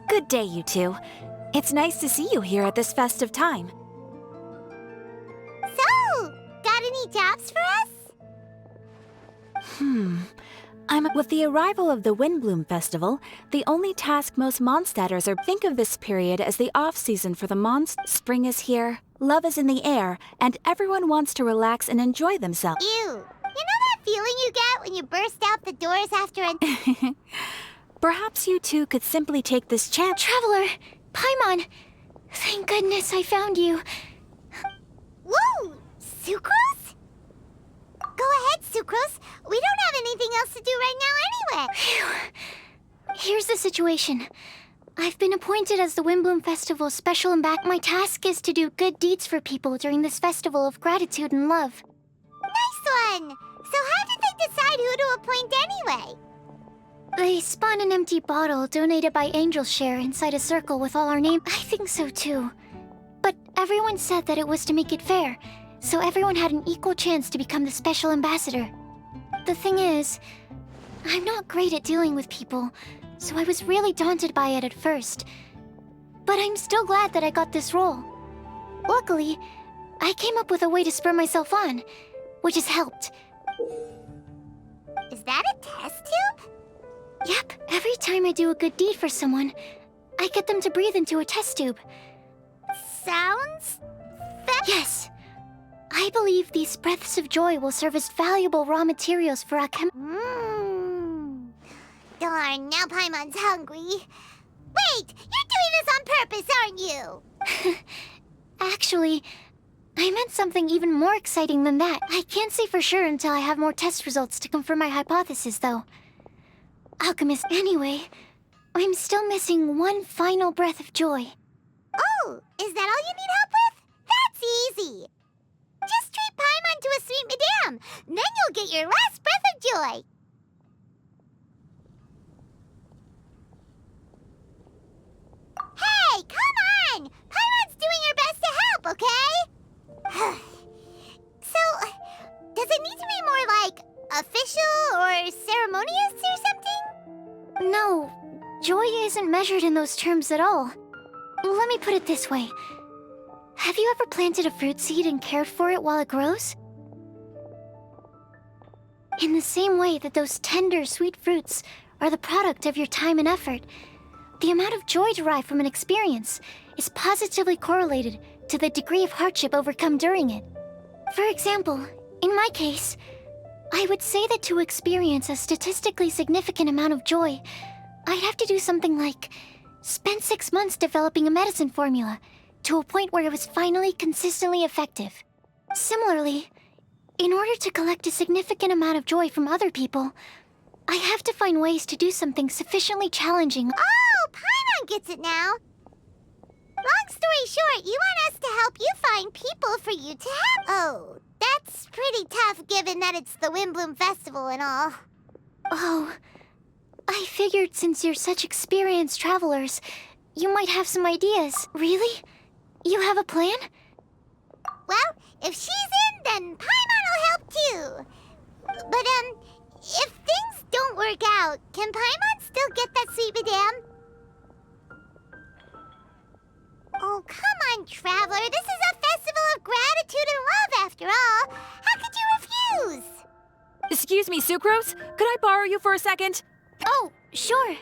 Good day, you two. It's nice to see you here at this festive time. So, got any jobs for us? With the arrival of the Windbloom Festival, the only task most Mondstadters are think of this period as the off-season for the Spring is here, love is in the air, and everyone wants to relax and enjoy themselves. Ew. You know that feeling you get when you burst out the doors after a... Perhaps you two could simply take this chance. Traveler! Paimon! Thank goodness I found you. Whoa! Sucrose? Go ahead, Sucrose. We don't have anything else to do right now anyway. Phew. Here's the situation. I've been appointed as the Windbloom Festival's special ambassador. My task is to do good deeds for people during this festival of gratitude and love. Nice one! So how did they decide who to appoint anyway? They spun an empty bottle donated by Angel Share inside a circle with all our names. I think so too. But everyone said that it was to make it fair, so everyone had an equal chance to become the special ambassador. The thing is, I'm not great at dealing with people, so I was really daunted by it at first. But I'm still glad that I got this role. Luckily, I came up with a way to spur myself on, which has helped. Is that a test tube? Yep, every time I do a good deed for someone, I get them to breathe into a test tube. Sounds... Yes. I believe these breaths of joy will serve as valuable raw materials for our Darn, now Paimon's hungry. Wait, you're doing this on purpose, aren't you? Actually, I meant something even more exciting than that. I can't say for sure until I have more test results to confirm my hypothesis, though. Alchemist, anyway, I'm still missing one final breath of joy. Oh, is that all you need help with? That's easy. Just treat Paimon to a sweet madame, then you'll get your last breath of joy. Hey, come on! Paimon's doing her best to help, okay? So, does it need to be more like official or ceremonious or something? No, joy isn't measured in those terms at all. Let me put it this way. Have you ever planted a fruit seed and cared for it while it grows? In the same way that those tender, sweet fruits are the product of your time and effort, the amount of joy derived from an experience is positively correlated to the degree of hardship overcome during it. For example, in my case, I would say that to experience a statistically significant amount of joy, I'd have to do something like spend 6 months developing a medicine formula to a point where it was finally consistently effective. Similarly, in order to collect a significant amount of joy from other people, I have to find ways to do something sufficiently challenging. Oh, Paimon gets it now. Long story short, you want us to help you find people for you to help. Oh, that's pretty tough given that it's the Windbloom Festival and all. Oh, I figured since you're such experienced travelers, you might have some ideas. Really? You have a plan? Well, if she's in, then Paimon will help too. But, if things don't work out, can Paimon still get that sweet madame? Oh, come on, Traveler. This is a festival of gratitude and love, after all. How could you refuse? Excuse me, Sucrose? Could I borrow you for a second? Oh, sure.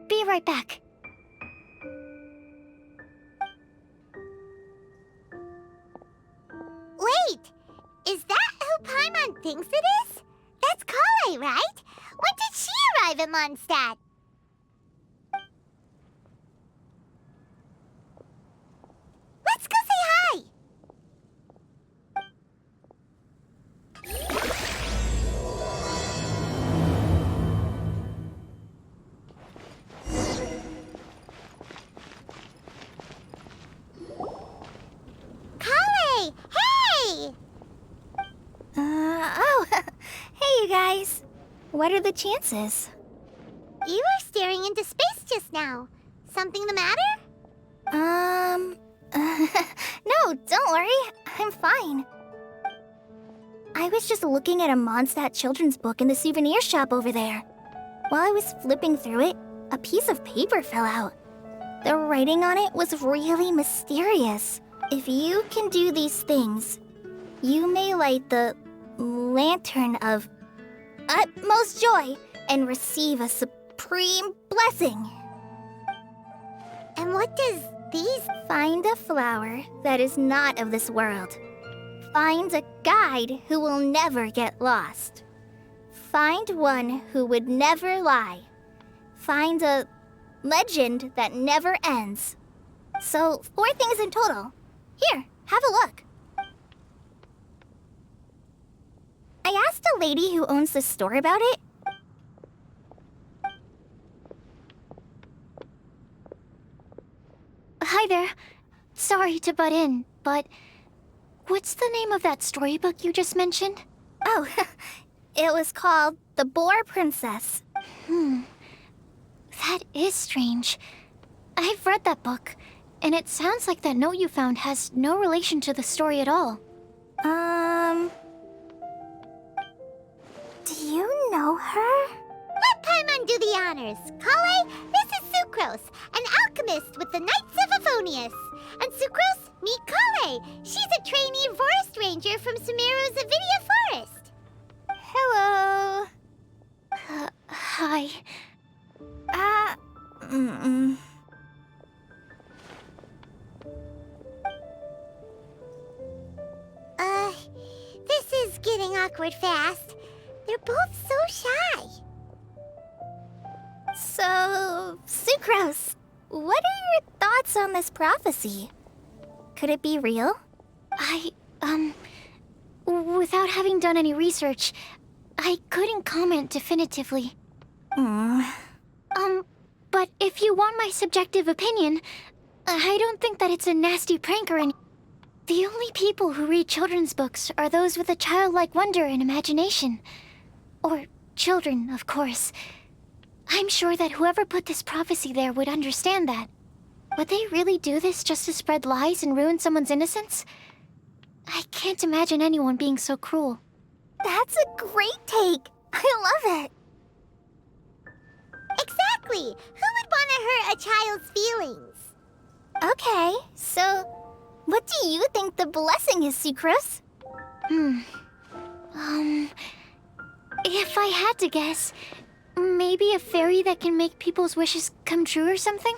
Be right back. Wait, is that who Paimon thinks it is? That's Kale, right? When did she arrive at Mondstadt? Let's go say hi! Kale! Hey! Hey you guys. What are the chances? You were staring into space just now. Something the matter? No, don't worry. I'm fine. I was just looking at a Mondstadt children's book in the souvenir shop over there. While I was flipping through it, a piece of paper fell out. The writing on it was really mysterious. If you can do these things, you may light the lantern of utmost joy and receive a supreme blessing. And what does these? Find a flower that is not of this world. Find a guide who will never get lost. Find one who would never lie. Find a legend that never ends. So, 4 things in total. Here, have a look. I asked a lady who owns the store about it. Hi there. Sorry to butt in, but what's the name of that storybook you just mentioned? Oh, it was called The Boar Princess. That is strange. I've read that book, and it sounds like that note you found has no relation to the story at all. Do you know her? Let Paimon do the honors. Kale, this is Sucrose, an alchemist with the Knights of Favonius. And Sucrose, meet Kale. She's a trainee forest ranger from Sumeru's Avidia Forest. Hello. Hi. This is getting awkward fast. They're both so shy. So, Sucrose, what are your thoughts on this prophecy? Could it be real? Without having done any research, I couldn't comment definitively. But if you want my subjective opinion, I don't think that it's a nasty prank or any. The only people who read children's books are those with a childlike wonder and imagination. Or children, of course. I'm sure that whoever put this prophecy there would understand that. Would they really do this just to spread lies and ruin someone's innocence? I can't imagine anyone being so cruel. That's a great take. I love it. Exactly. Who would want to hurt a child's feelings? Okay, so what do you think the blessing is, Sucrose? If I had to guess, maybe a fairy that can make people's wishes come true or something?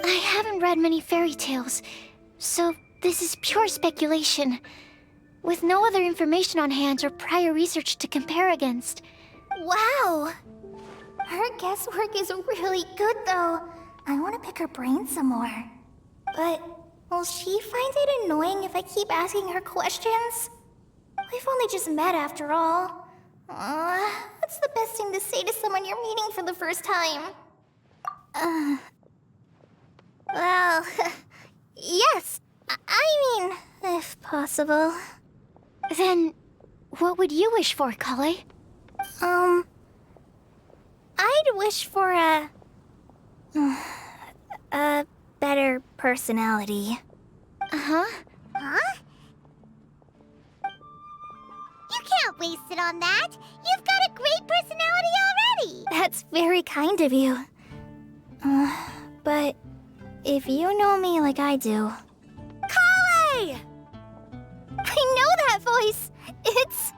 I haven't read many fairy tales, so this is pure speculation, with no other information on hand or prior research to compare against. Wow! Her guesswork is really good, though. I want to pick her brain some more. But will she find it annoying if I keep asking her questions? We've only just met after all. What's the best thing to say to someone you're meeting for the first time? Well, yes. I mean, if possible. Then, what would you wish for, Kale? I'd wish for a better personality. Huh? Huh? You can't waste it on that. You've got a great personality already. That's very kind of you. But if you know me like I do... Kale! I know that voice. It's...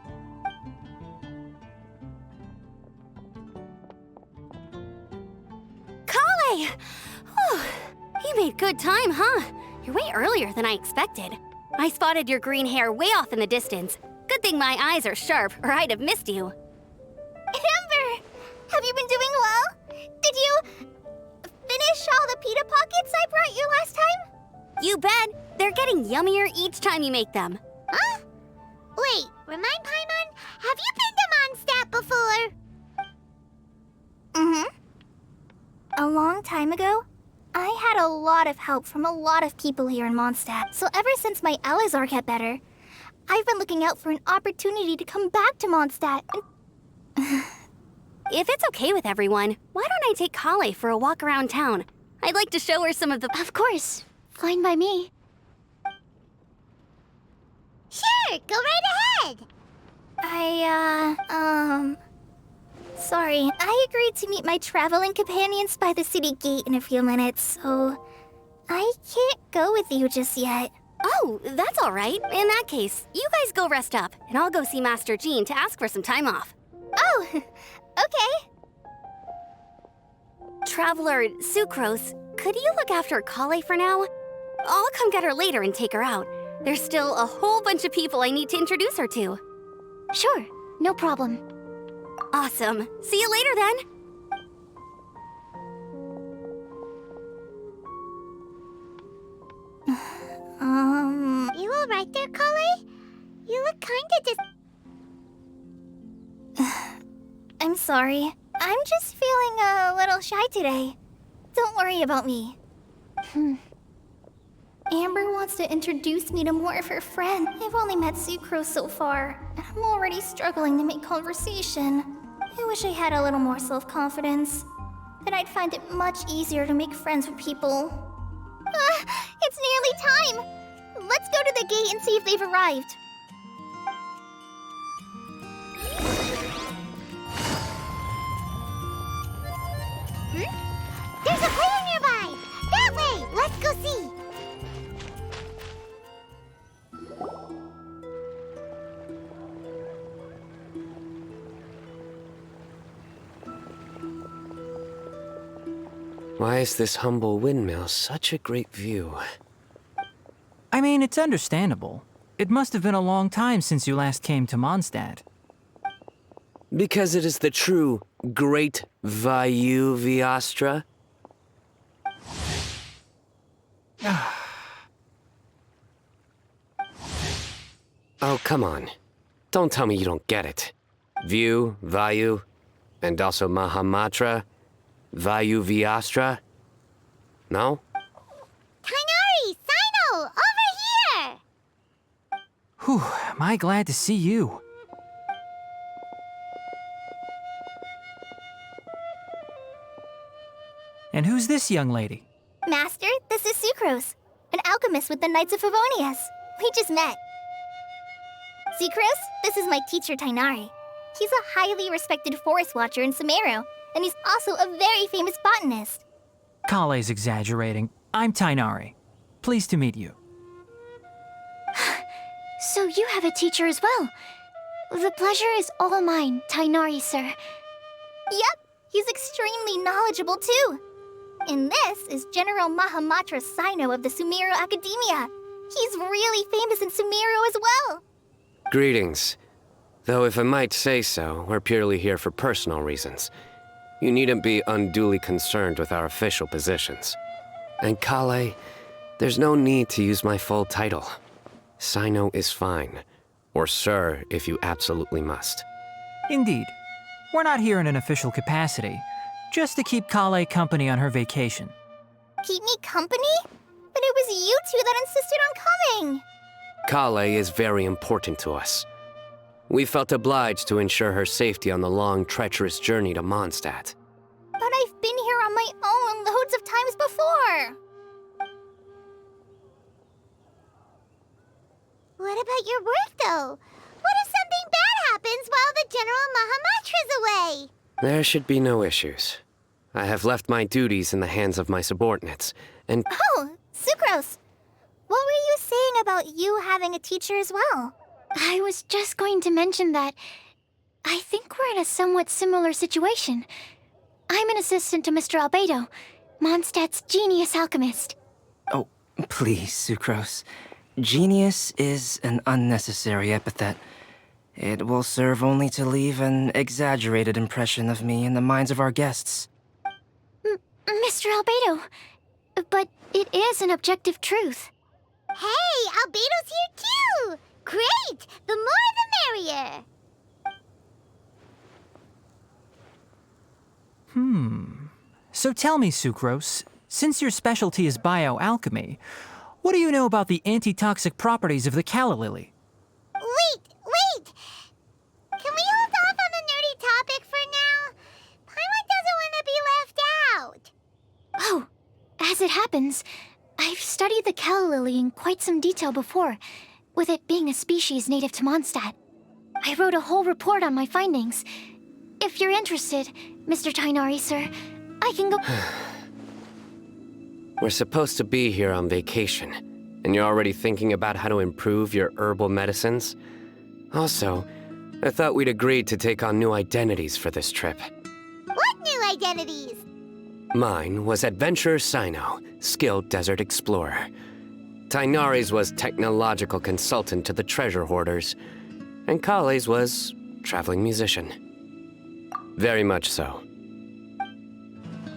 Kale! Whew. You made good time, huh? You're way earlier than I expected. I spotted your green hair way off in the distance. Good thing my eyes are sharp, or I'd have missed you. Amber! Have you been doing well? Did you finish all the pita pockets I brought you last time? You bet! They're getting yummier each time you make them. Huh? Wait, remind Paimon, have you been to Mondstadt before? A long time ago, I had a lot of help from a lot of people here in Mondstadt. So ever since my Elazar got better, I've been looking out for an opportunity to come back to Mondstadt and... If it's okay with everyone, why don't I take Kale for a walk around town? I'd like to show her some of the... Of course. Fine by me. Sure, go right ahead. Sorry, I agreed to meet my traveling companions by the city gate in a few minutes, so I can't go with you just yet. Oh, that's all right. In that case, you guys go rest up, and I'll go see Master Jean to ask for some time off. Oh, okay. Traveler Sucrose, could you look after Kale for now? I'll come get her later and take her out. There's still a whole bunch of people I need to introduce her to. Sure, no problem. Awesome. See you later then. You alright there, Kale? You look kinda I'm sorry. I'm just feeling a little shy today. Don't worry about me. Amber wants to introduce me to more of her friends. I've only met Sucrose so far, and I'm already struggling to make conversation. I wish I had a little more self-confidence. Then I'd find it much easier to make friends with people. It's nearly time! Let's go to the gate and see if they've arrived. There's a player nearby! That way! Let's go see! Why is this humble windmill such a great view? I mean, it's understandable. It must have been a long time since you last came to Mondstadt. Because it is the true Great Vayu Viastra? Oh, come on. Don't tell me you don't get it. View, Vayu, and also Mahamatra, Vayu Viastra? No? Kainari! Sino! Over here! Whew, am I glad to see you. And who's this young lady? Master, this is Sucrose, an alchemist with the Knights of Favonius. We just met. Sucrose, this is my teacher, Tainari. He's a highly respected forest watcher in Sumeru, and he's also a very famous botanist. Kale's exaggerating. I'm Tainari. Pleased to meet you. So you have a teacher as well. The pleasure is all mine, Tainari, sir. Yep, he's extremely knowledgeable too. And this is General Mahamatra Sino of the Sumeru Academia. He's really famous in Sumeru as well. Greetings. Though if I might say so, we're purely here for personal reasons. You needn't be unduly concerned with our official positions. And Kale, there's no need to use my full title. Sino is fine. Or sir, if you absolutely must. Indeed. We're not here in an official capacity, just to keep Kale company on her vacation. Keep me company? But it was you two that insisted on coming. Kale is very important to us. We felt obliged to ensure her safety on the long, treacherous journey to Mondstadt. But I've been here on my own loads of times before. What about your work, though? What if something bad happens while the General Mahamatra's away? There should be no issues. I have left my duties in the hands of my subordinates, and Oh, Sucrose. What were you saying about you having a teacher as well? I was just going to mention that I think we're in a somewhat similar situation. I'm an assistant to Mr. Albedo, Mondstadt's genius alchemist. Oh, please, Sucrose. Genius is an unnecessary epithet. It will serve only to leave an exaggerated impression of me in the minds of our guests. Mr. Albedo, but it is an objective truth. Hey, Albedo's here too! Great! The more the merrier! So tell me, Sucrose, since your specialty is bioalchemy, what do you know about the antitoxic properties of the calla lily? Wait! Can we hold off on the nerdy topic for now? Paimon doesn't want to be left out. Oh, as it happens, I've studied the calla lily in quite some detail before, with it being a species native to Mondstadt. I wrote a whole report on my findings. If you're interested, Mr. Tainari, sir, I can go... We're supposed to be here on vacation, and you're already thinking about how to improve your herbal medicines? Also, I thought we'd agreed to take on new identities for this trip. What new identities? Mine was Adventurer Sino, skilled desert explorer. Tainari's was technological consultant to the treasure hoarders, and Kale's was traveling musician. Very much so.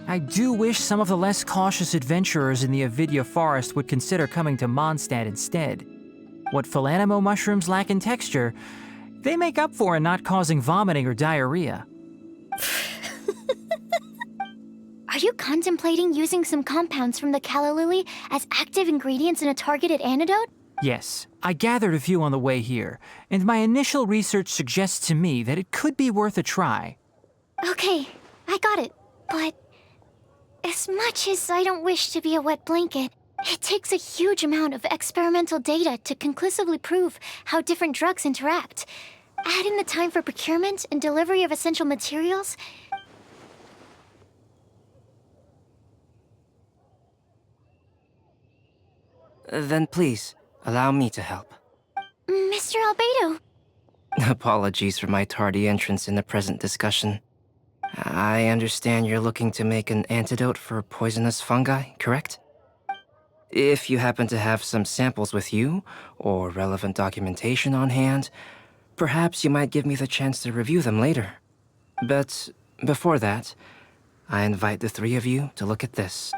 I do wish some of the less cautious adventurers in the Avidya forest would consider coming to Mondstadt instead. What Philanimo mushrooms lack in texture, they make up for in not causing vomiting or diarrhea. Are you contemplating using some compounds from the calla lily as active ingredients in a targeted antidote? Yes, I gathered a few on the way here, and my initial research suggests to me that it could be worth a try. Okay, I got it. But as much as I don't wish to be a wet blanket, it takes a huge amount of experimental data to conclusively prove how different drugs interact. Add in the time for procurement and delivery of essential materials. Then please, allow me to help. Mr. Albedo. Apologies for my tardy entrance in the present discussion. I understand you're looking to make an antidote for poisonous fungi, correct? If you happen to have some samples with you, or relevant documentation on hand, perhaps you might give me the chance to review them later. But before that, I invite the three of you to look at this.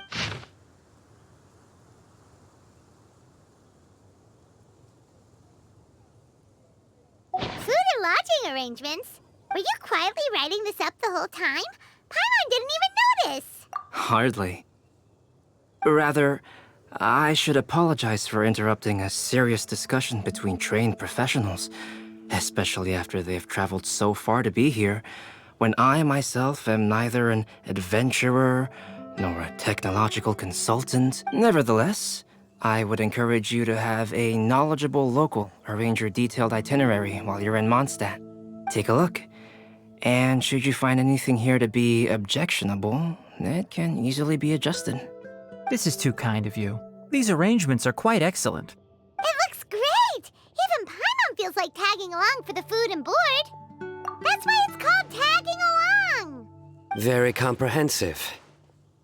Food and lodging arrangements? Were you quietly writing this up the whole time? Paimon didn't even notice! Hardly. Rather, I should apologize for interrupting a serious discussion between trained professionals, especially after they've traveled so far to be here, when I myself am neither an adventurer nor a technological consultant. Nevertheless, I would encourage you to have a knowledgeable local arrange your detailed itinerary while you're in Mondstadt. Take a look, and should you find anything here to be objectionable, it can easily be adjusted. This is too kind of you. These arrangements are quite excellent. It looks great! Even Paimon feels like tagging along for the food and board. That's why it's called tagging along! Very comprehensive.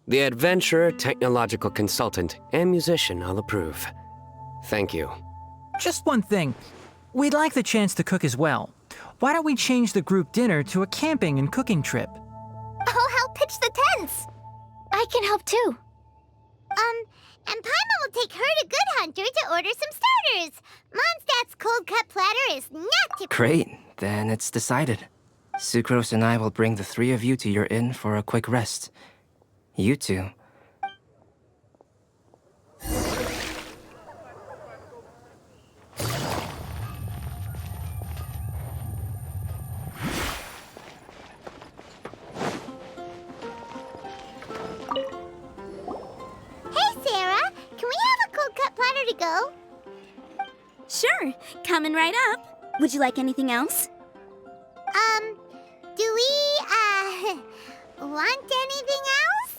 The adventurer, technological consultant, and musician all approve. Thank you. Just one thing. We'd like the chance to cook as well. Why don't we change the group dinner to a camping and cooking trip? I'll help pitch the tents! I can help too. And Paimon will take her to Good Hunter to order some starters. Mondstadt's cold cut platter is not to... Great, then it's decided. Sucrose and I will bring the three of you to your inn for a quick rest. You two. Go? Sure, coming right up. Would you like anything else? Do we, want anything else?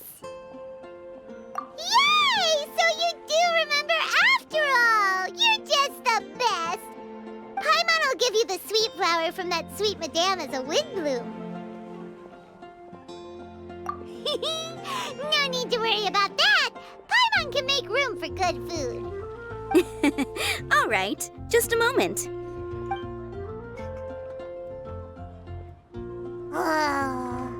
Yay! So you do remember after all! You're just the best! Paimon will give you the sweet flower from that sweet madame as a wind bloom. No need to worry about that! Paimon can make room for good food. All right, just a moment. Oh,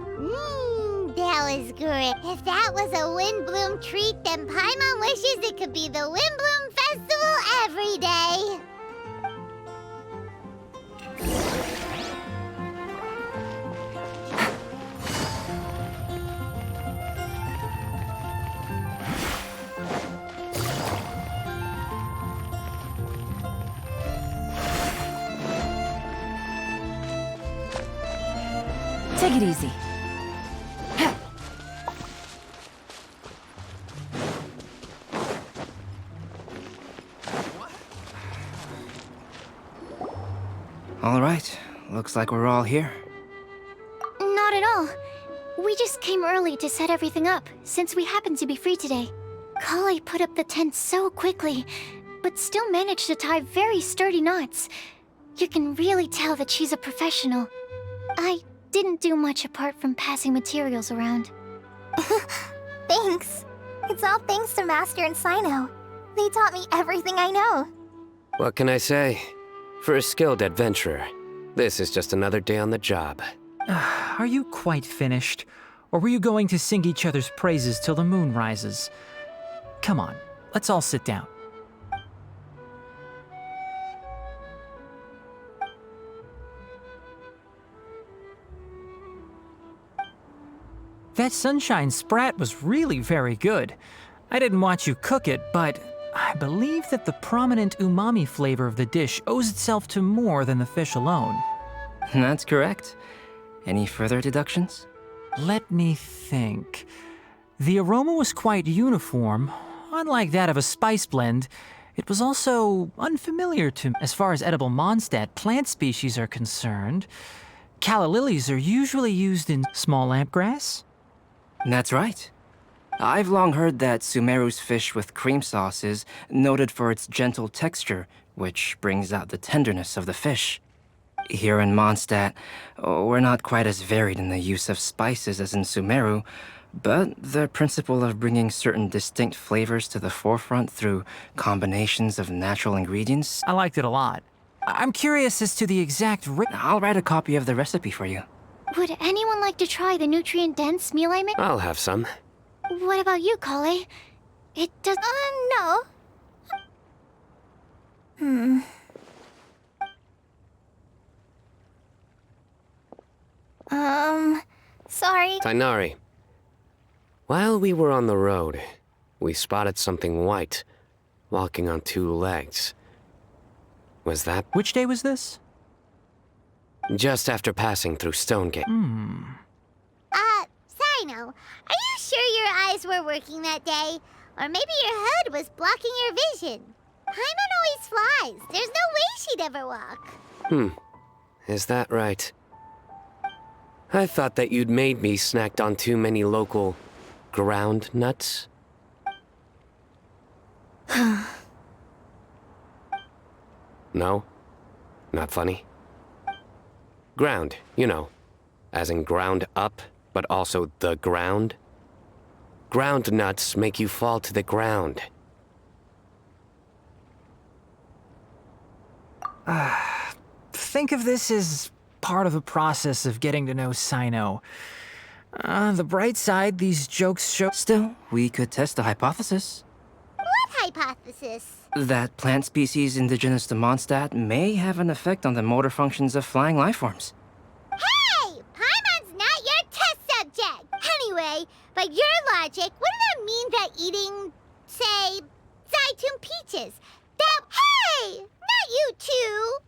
that was great. If that was a Windbloom treat, then Paimon wishes it could be the Windbloom Festival every day. Take it easy. All right, looks like we're all here. Not at all. We just came early to set everything up, since we happen to be free today. Kale put up the tent so quickly, but still managed to tie very sturdy knots. You can really tell that she's a professional. I didn't do much apart from passing materials around. Thanks. It's all thanks to Master and Sino. They taught me everything I know. What can I say? For a skilled adventurer, this is just another day on the job. Are you quite finished? Or were you going to sing each other's praises till the moon rises? Come on, let's all sit down. That sunshine sprat was really very good. I didn't watch you cook it, but I believe that the prominent umami flavor of the dish owes itself to more than the fish alone. That's correct. Any further deductions? Let me think. The aroma was quite uniform. Unlike that of a spice blend, it was also unfamiliar to me as far as edible Mondstadt plant species are concerned. Calla lilies are usually used in small lampgrass. That's right. I've long heard that Sumeru's fish with cream sauce is noted for its gentle texture, which brings out the tenderness of the fish. Here in Mondstadt, we're not quite as varied in the use of spices as in Sumeru, but the principle of bringing certain distinct flavors to the forefront through combinations of natural ingredients... I liked it a lot. I'm curious as to the exact I'll write a copy of the recipe for you. Would anyone like to try the nutrient-dense meal I made? I'll have some. What about you, Kale? It does... No. Sorry. Tainari. While we were on the road, we spotted something white, walking on two legs. Was that Which day was this? just after passing through Stonegate? Sino, are you sure your eyes were working that day? Or maybe your hood was blocking your vision? Paimon always flies. There's no way she'd ever walk. Is that right? I thought that you'd made me snacked on too many local ground nuts. No? Not funny? Ground, you know. As in ground up, but also the ground. Ground nuts make you fall to the ground. Think of this as part of the process of getting to know Sino. The bright side, these jokes show... Still, we could test a hypothesis. What hypothesis? That plant species indigenous to Mondstadt may have an effect on the motor functions of flying lifeforms. Hey! Paimon's not your test subject! Anyway, by your logic, wouldn't that mean that eating, say, Zaitun peaches, that... Hey! Not you two!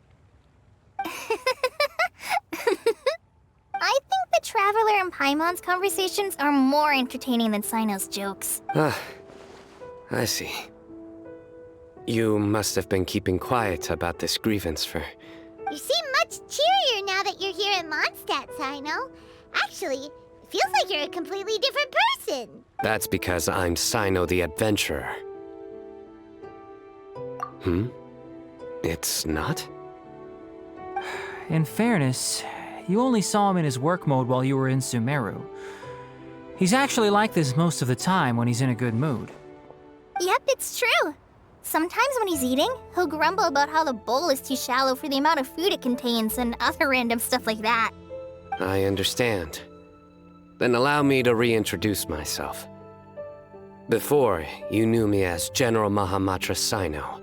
I think the Traveler and Paimon's conversations are more entertaining than Sino's jokes. I see. You must have been keeping quiet about this grievance for... You seem much cheerier now that you're here in Mondstadt, Sino. Actually, it feels like you're a completely different person. That's because I'm Sino the Adventurer. It's not? In fairness, you only saw him in his work mode while you were in Sumeru. He's actually like this most of the time when he's in a good mood. Yep, it's true. Sometimes when he's eating, he'll grumble about how the bowl is too shallow for the amount of food it contains and other random stuff like that. I understand. Then allow me to reintroduce myself. Before, you knew me as General Mahamatra Sino.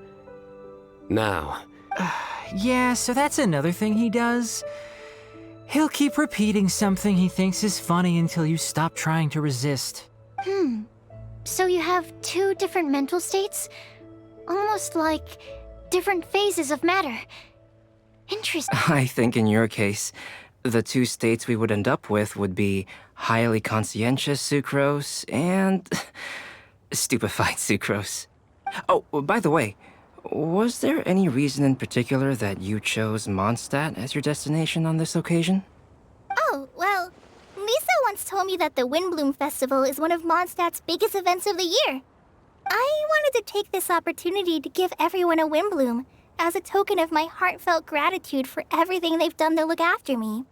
Now... Yeah, so that's another thing he does. He'll keep repeating something he thinks is funny until you stop trying to resist. So you have two different mental states? Almost like different phases of matter. Interesting. I think in your case, the two states we would end up with would be highly conscientious sucrose and stupefied sucrose. Oh, by the way, Was there any reason in particular that you chose Mondstadt as your destination on this occasion? Oh, well, Lisa once told me that the Windbloom Festival is one of Mondstadt's biggest events of the year. I wanted to take this opportunity to give everyone a Windbloom as a token of my heartfelt gratitude for everything they've done to look after me.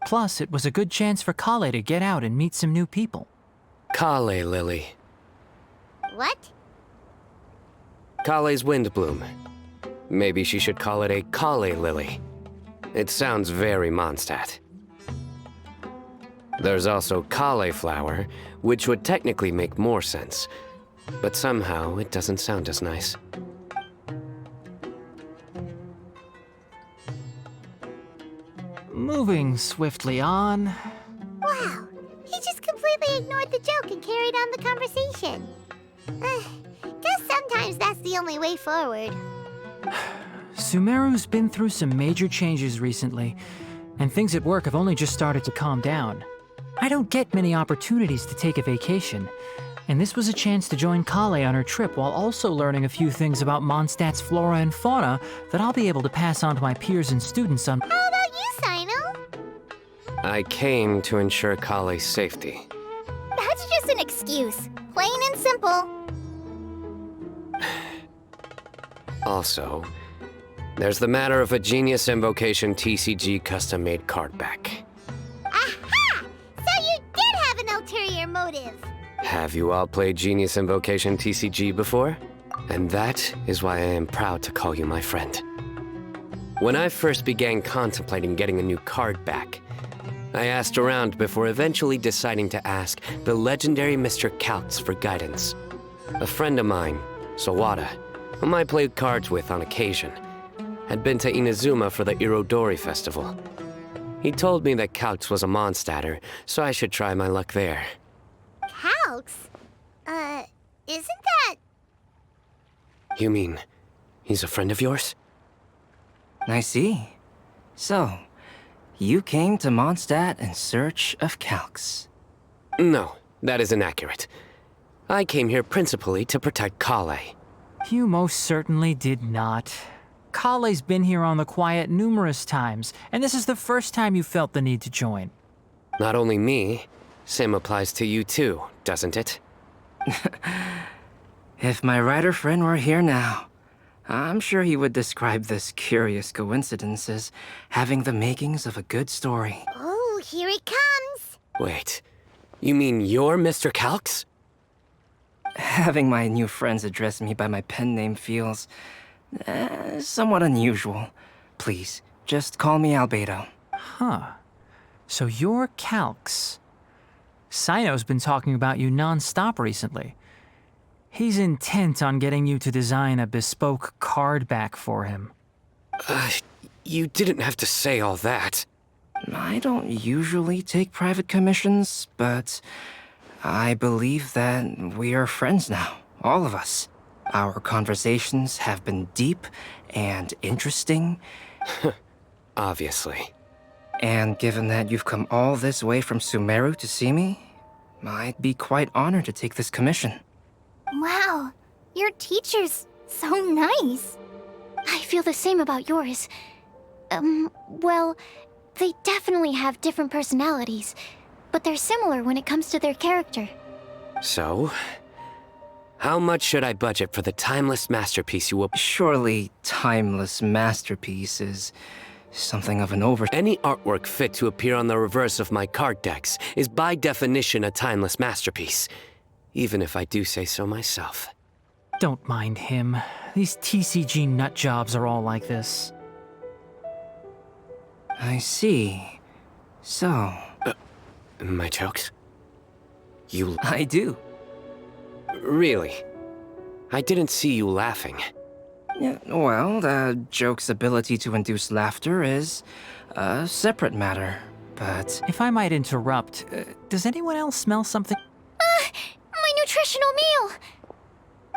Plus, it was a good chance for Kale to get out and meet some new people. Kale Lily. What? Kale's Windbloom. Maybe she should call it a Kale Lily. It sounds very Mondstadt. There's also Cauliflower, which would technically make more sense, but somehow it doesn't sound as nice. Moving swiftly on. Wow, he just completely ignored the joke and carried on the conversation. Guess sometimes that's the only way forward. Sumeru's been through some major changes recently, and things at work have only just started to calm down. I don't get many opportunities to take a vacation, and this was a chance to join Kale on her trip while also learning a few things about Mondstadt's flora and fauna that I'll be able to pass on to my peers and students on— How about you, Sino? I came to ensure Kale's safety. That's just an excuse. Plain and simple. Also, there's the matter of a Genius Invocation TCG custom-made card back. Aha! So you did have an ulterior motive. Have you all played Genius Invocation TCG before? And that is why I am proud to call you my friend. When I first began contemplating getting a new card back, I asked around before eventually deciding to ask the legendary Mr. Kaltz for guidance. A friend of mine, Sawada, whom I played cards with on occasion, had been to Inazuma for the Irodori Festival. He told me that Kaltz was a Mondstadter, so I should try my luck there. Calx? Isn't that... You mean, he's a friend of yours? I see. So, you came to Mondstadt in search of Calx. No, that is inaccurate. I came here principally to protect Kale. You most certainly did not. Kale's been here on the quiet numerous times, and this is the first time you felt the need to join. Not only me, same applies to you too, doesn't it? If my writer friend were here now, I'm sure he would describe this curious coincidence as having the makings of a good story. Oh, here it comes. Wait, you mean you're Mr. Kalx? Having my new friends address me by my pen name feels somewhat unusual. Please, just call me Albedo. Huh. So you're Calx. Sino's been talking about you non-stop recently. He's intent on getting you to design a bespoke card back for him. You didn't have to say all that. I don't usually take private commissions, but I believe that we are friends now, all of us. Our conversations have been deep and interesting. Obviously. And given that you've come all this way from Sumeru to see me, I'd be quite honored to take this commission. Wow, your teacher's so nice. I feel the same about yours. Well, they definitely have different personalities, but they're similar when it comes to their character. So, how much should I budget for the timeless masterpiece you will— Surely, timeless masterpiece is something of an over— Any artwork fit to appear on the reverse of my card decks is by definition a timeless masterpiece, even if I do say so myself. Don't mind him. These TCG nut jobs are all like this. I see. So, My jokes? You— I do. Really? I didn't see you laughing. Yeah, well, the joke's ability to induce laughter is a separate matter, but... If I might interrupt, does anyone else smell something? My nutritional meal!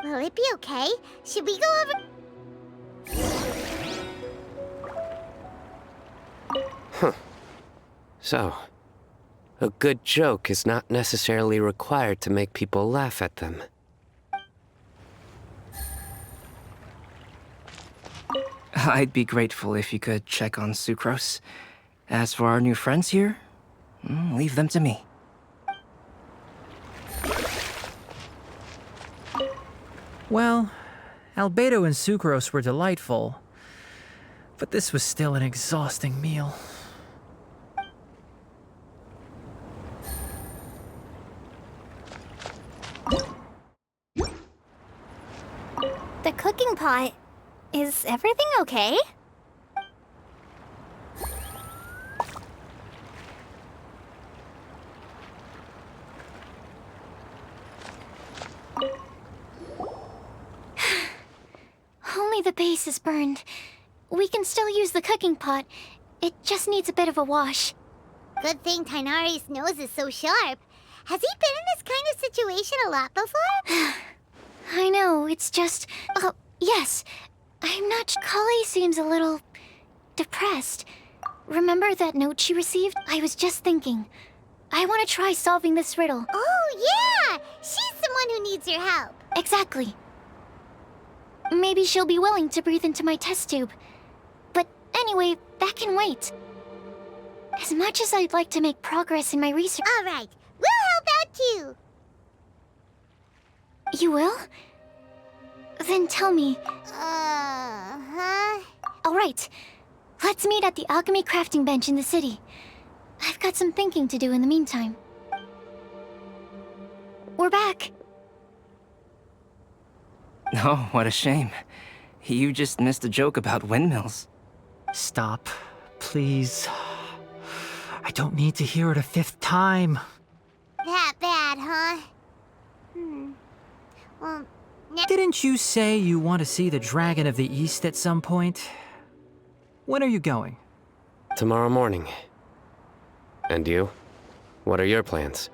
Will it be okay? Should we go over... So, a good joke is not necessarily required to make people laugh at them. I'd be grateful if you could check on Sucrose. As for our new friends here, leave them to me. Well, Albedo and Sucrose were delightful, but this was still an exhausting meal. The cooking pot. Is everything okay? Only the base is burned. We can still use the cooking pot. It just needs a bit of a wash. Good thing Tainari's nose is so sharp. Has he been in this kind of situation a lot before? I know, it's just... Oh, yes. I'm not... Kale seems a little... depressed. Remember that note she received? I was just thinking. I want to try solving this riddle. Oh, yeah! She's the one who needs your help. Exactly. Maybe she'll be willing to breathe into my test tube. But anyway, that can wait. As much as I'd like to make progress in my research... All right, we'll help out too. You will? Then tell me. Uh-huh. All right. Let's meet at the alchemy crafting bench in the city. I've got some thinking to do in the meantime. We're back. Oh, what a shame. You just missed a joke about windmills. Stop, please. I don't need to hear it a fifth time. That bad, huh? Well, Didn't you say you want to see the Dragon of the East at some point? When are you going? Tomorrow morning. And you? What are your plans?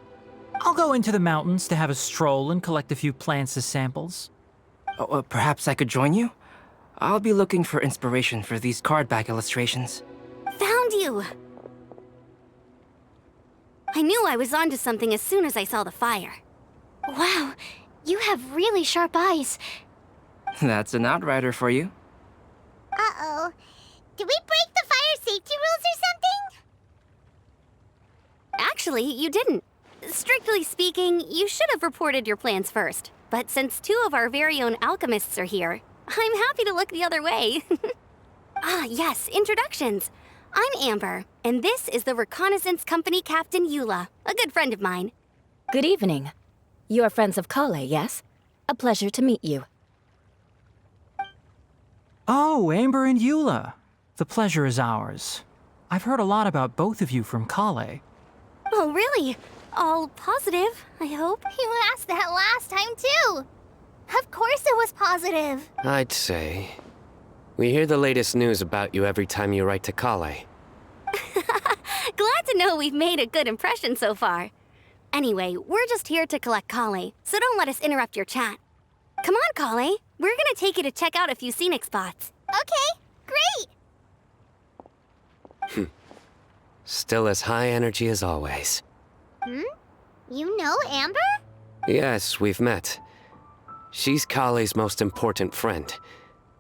I'll go into the mountains to have a stroll and collect a few plants as samples. Oh, perhaps I could join you? I'll be looking for inspiration for these card back illustrations. Found you! I knew I was onto something as soon as I saw the fire. Wow, you have really sharp eyes. That's an outrider for you. uh-oh. Did we break the fire safety rules or something? Actually, you didn't. Strictly speaking, you should have reported your plans first. But since two of our very own alchemists are here, I'm happy to look the other way. Ah, yes, introductions. I'm Amber, and this is the Reconnaissance Company Captain Eula, a good friend of mine. Good evening. You are friends of Kale, yes? A pleasure to meet you. Oh, Amber and Eula. The pleasure is ours. I've heard a lot about both of you from Kale. Oh, really? All positive, I hope. You asked that last time, too. Of course it was positive. I'd say. We hear the latest news about you every time you write to Kale. Glad to know we've made a good impression so far. Anyway, we're just here to collect Kale, so don't let us interrupt your chat. Come on, Kale. We're gonna take you to check out a few scenic spots. Okay, great. Still as high energy as always. You know Amber? Yes, we've met. She's Kale's most important friend.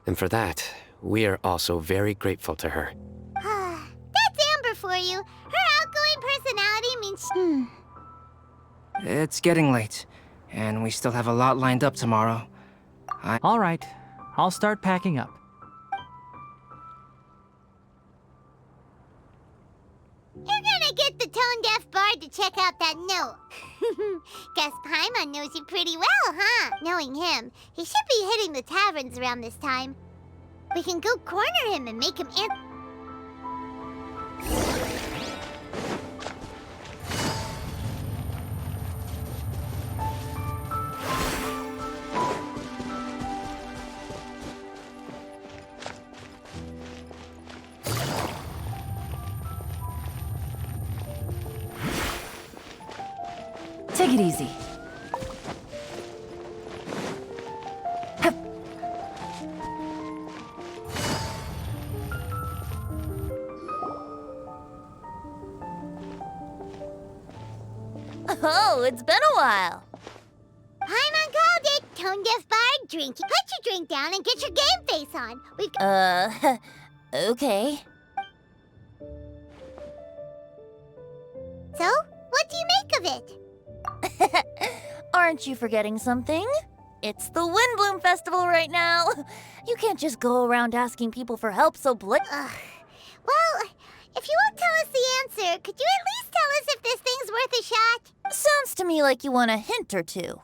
And for that, we are also very grateful to her. That's Amber for you. Her outgoing personality means It's getting late, and we still have a lot lined up tomorrow. All right, I'll start packing up. You're gonna get the tone-deaf bard to check out that note. Guess Paimon knows you pretty well, huh? Knowing him, he should be hitting the taverns around this time. We can go corner him and make him Take it easy. Hup. Oh, it's been a while. Paimon called it, tone-deaf bard. start drinking. Put your drink down and get your game face on. We've Okay. So, what do you make of it? Aren't you forgetting something? It's the Windbloom Festival right now. You can't just go around asking people for help so Well, if you won't tell us the answer, could you at least tell us if this thing's worth a shot? Sounds to me like you want a hint or two.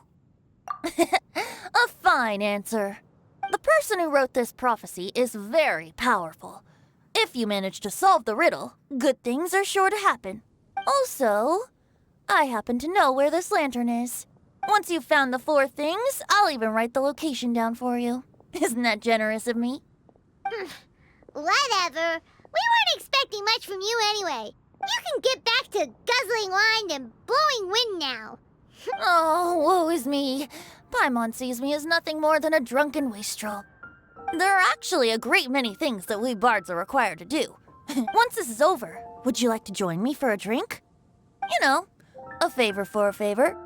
A fine answer. The person who wrote this prophecy is very powerful. If you manage to solve the riddle, good things are sure to happen. Also, I happen to know where this lantern is. Once you've found the 4 things, I'll even write the location down for you. Isn't that generous of me? Whatever. We weren't expecting much from you anyway. You can get back to guzzling wine and blowing wind now. Oh, woe is me. Paimon sees me as nothing more than a drunken wastrel. There are actually a great many things that we bards are required to do. Once this is over, would you like to join me for a drink? You know, a favor for a favor.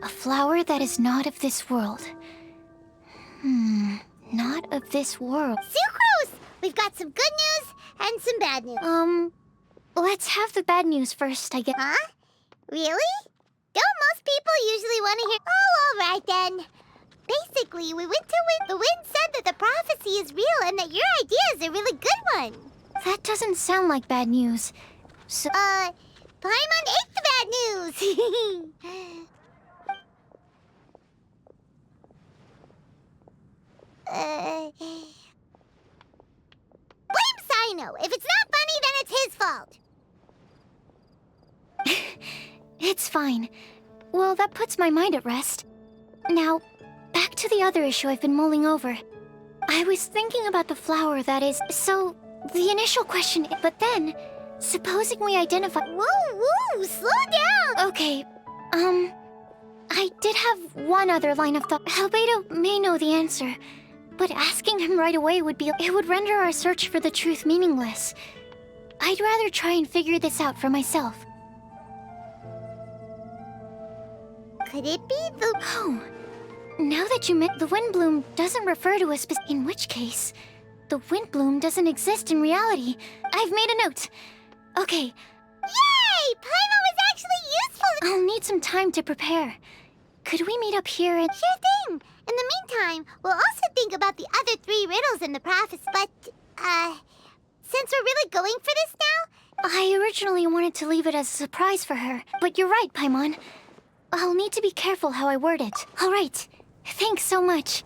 A flower that is not of this world. Not of this world. Sucrose! We've got some good news and some bad news. Let's have the bad news first, I guess. Huh? Really? Don't most people usually want to hear... Oh, all right then. Basically, we went to Wind. The Wind said that the prophecy is real and that your idea is a really good one. That doesn't sound like bad news. So, Paimon ate the bad news. Blame Sino. If it's not funny, then it's his fault. it's fine. Well, that puts my mind at rest. Now, back to the other issue I've been mulling over. I was thinking about the flower that is... So, the initial question... But then, supposing we identify... Whoa, slow down. Okay, I did have one other line of thought. Albedo may know the answer, but asking him right away would be... It would render our search for the truth meaningless. I'd rather try and figure this out for myself. Could it be the... Oh, now that you meant the Windbloom doesn't refer to a specific... In which case, the Windbloom doesn't exist in reality. I've made a note. Okay. Yay! Paimon was actually useful! I'll need some time to prepare. Could we meet up here and... Sure thing! In the meantime, we'll also think about the other 3 riddles in the prophecy. But, since we're really going for this now... I originally wanted to leave it as a surprise for her, but you're right, Paimon. I'll need to be careful how I word it. All right. Thanks so much.